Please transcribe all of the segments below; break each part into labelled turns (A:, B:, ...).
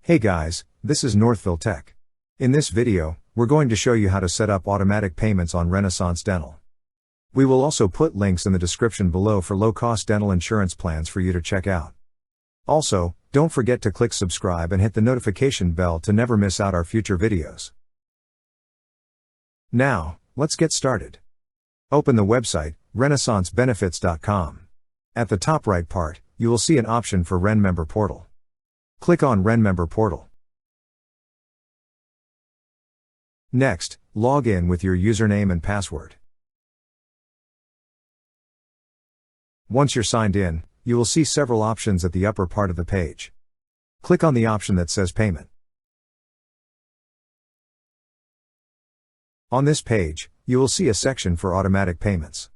A: Hey guys, this is Northville Tech. In this video, we're going to show you how to set up automatic payments on Renaissance Dental. We will also put links in the description below for low-cost dental insurance plans for you to check out. Also, don't forget to click subscribe and hit the notification bell to never miss out our future videos. Now, let's get started. Open the website, renaissancebenefits.com. At the top right part, you will see an option for Ren Member Portal. Click on Ren Member Portal. Next, log in with your username and password. Once you're signed in, you will see several options at the upper part of the page. Click on the option that says Payment. On this page, you will see a section for automatic payments.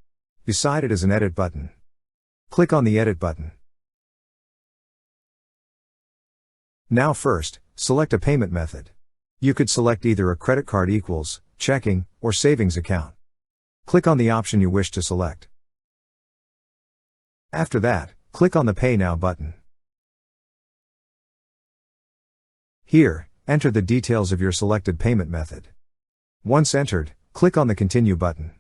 A: Beside it is an Edit button. Click on the Edit button. Now first, select a payment method. You could select either a credit card equals, checking, or savings account. Click on the option you wish to select. After that, click on the Pay Now button. Here, enter the details of your selected payment method. Once entered, click on the Continue button.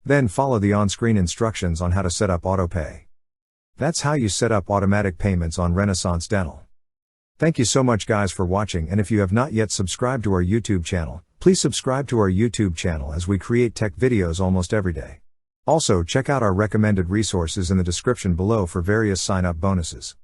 A: Then follow the on-screen instructions on how to set up AutoPay. That's how you set up automatic payments on Renaissance Dental. Thank you so much guys for watching, and if you have not yet subscribed to our YouTube channel, please subscribe to our YouTube channel as we create tech videos almost every day. Also check out our recommended resources in the description below for various sign-up bonuses.